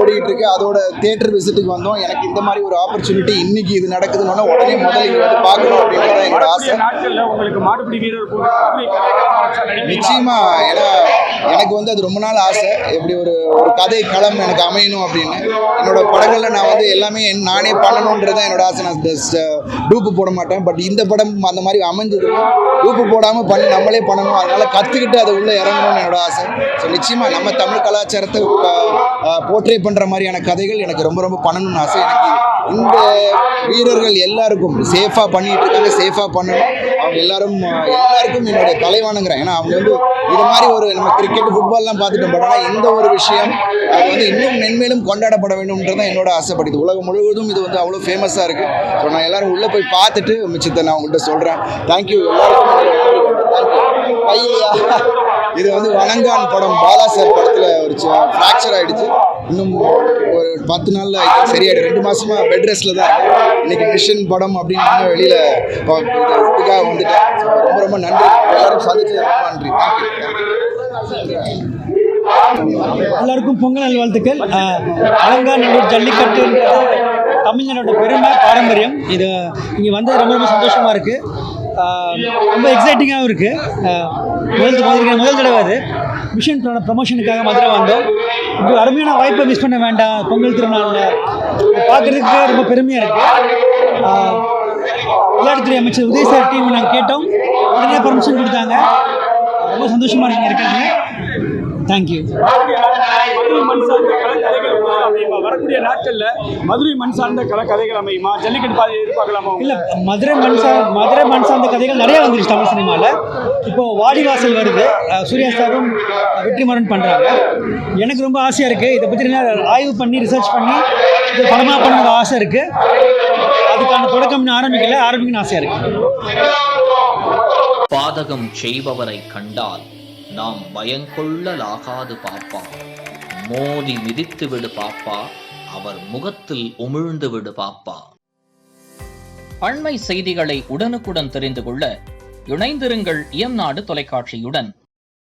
ஓடிக்கிட்டு இருக்கு. அதோட தியேட்டர் விசிட்டுக்கு வந்தோம். எனக்கு இந்த மாதிரி ஒரு ஆப்பர்ச்சுனிட்டி இன்னைக்கு இது நடக்குதுன்னு உடனே முதல்ல இங்கே வந்து பார்க்கணும் அப்படின்றத என்னோட ஆசை. உங்களுக்கு மாடுபிடி வீரர் நிச்சயமா, ஏன்னா எனக்கு வந்து அது ரொம்ப நாள் ஆசை. எப்படி ஒரு கதை களம் எனக்கு அமையணும் அப்படின்னு. என்னோட படங்களில் நான் வந்து எல்லாமே நானே பண்ணணுன்றதான் என்னோட ஆசை. நான் டூப்பு போட மாட்டேன். பட் இந்த படம் அந்த மாதிரி அமைஞ்சது. டூப்பு போடாமல் பண்ணி நம்மளே பண்ணணும். அதனால கற்றுக்கிட்டு அதை உள்ளே இறங்கணும்னு என்னோட ஆசை. ஸோ நிச்சயமாக நம்ம தமிழ் கலாச்சாரத்தை போர்ட்ரே பண்ணுற மாதிரியான கதைகள் எனக்கு ரொம்ப ரொம்ப பண்ணணும்னு ஆசை. எனக்கு இந்த வீரர்கள் எல்லாருக்கும் சேஃபாக பண்ணிட்டு இருக்காங்க, சேஃபாக பண்ணணும். அவங்க எல்லாருக்கும் என்னுடைய தலைவானுங்கிறேன். ஏன்னா அவங்க வந்து இது மாதிரி ஒரு நம்ம கிரிக்கெட் ஃபுட்பால்லாம் பார்த்துட்டோம். பட் ஆனால் இந்த ஒரு விஷயம் அது வந்து இன்னும் மென்மேலும் கொண்டாடப்பட வேண்டும்ன்றதான் என்னோட ஆசைப்படுது. உலகம் முழுவதும் இது வந்து அவ்வளோ ஃபேமஸாக இருக்குது. ஸோ நான் எல்லாரும் உள்ளே போய் பார்த்துட்டு மிச்சத்தை நான் உங்கள்கிட்ட சொல்கிறேன். தேங்க்யூ எல்லாருக்கும். கையிலையா இது வந்து வணங்கான் படம், பாலா சார் படத்தில் ஒரு ஃப்ராக்சர் ஆகிடுச்சு. இன்னும் ஒரு 10 நாளில் சரியாயிடும். 2 மாதமா பெட் ரெஸ்ட்டில் தான். இன்னைக்கு மிஷன் படம் அப்படின்னு வெளியில் இதுக்காக வந்துட்டேன். ரொம்ப ரொம்ப நன்றி. எல்லாரும் சந்திச்சது ரொம்ப நன்றி. எல்லாருக்கும் பொங்கல் நல்வாழ்த்துக்கள். அலங்காநல்லூர் ஜல்லிக்கட்டுன்றது தமிழ்நாடோட பெருமை, பாரம்பரியம். இது இங்கே வந்து ரொம்ப ரொம்ப சந்தோஷமாக இருக்குது. ரொம்ப எக்ஸைட்டிங்காகவும் இருக்குது. முதல் தடவை அது மிஷன் ப்ரமோஷனுக்காக மதுரை வந்தோம். இப்படி அருமையான வாய்ப்பை மிஸ் பண்ண வேண்டாம். பொங்கல் திருநாளில் பார்க்குறதுக்கு ரொம்ப பெருமையாக இருக்குது. விளையாட்டுத்துறை அமைச்சர் உதய் சார் டீம் நாங்கள் கேட்டோம், உடனே பர்மிஷன் கொடுத்தாங்க. ரொம்ப சந்தோஷமாக இருக்குங்க இருக்கிறது. தேங்க்யூ. வரக்கூடிய நாட்கள்ல மதுரை மண் சார்ந்த கதைகள் அமையுமா? ஜல்லிக்கட்டு பாதை எதிர்பார்க்கலாமா? இல்லை, மதுரை மண் சார்ந்த கதைகள் நிறைய வந்துருச்சு தமிழ் சினிமாவில். இப்போது வாடிவாசல் வருது, சூர்யா சாரும் வெற்றிமாறன் பண்ணுறாங்க. எனக்கு ரொம்ப ஆசையாக இருக்குது. இதை பற்றி ஆய்வு பண்ணி ரிசர்ச் பண்ணி இது படமாக பண்ண ஆசை இருக்குது. அதுக்கான தொடக்கம் ஆரம்பிக்கணும்னு ஆசையாக இருக்குது. பாதகம் செய்பவரை கண்டால் நாம் பயங்கொள்ளலாகாது பாப்பா. மோதி மிதித்து விடு பாப்பா, அவர் முகத்தில் உமிழ்ந்து விடு பாப்பா. அண்மை செய்திகளை உடனுக்குடன் தெரிந்து கொள்ள இணைந்திருங்கள் இயம்நாடு தொலைக்காட்சியுடன்.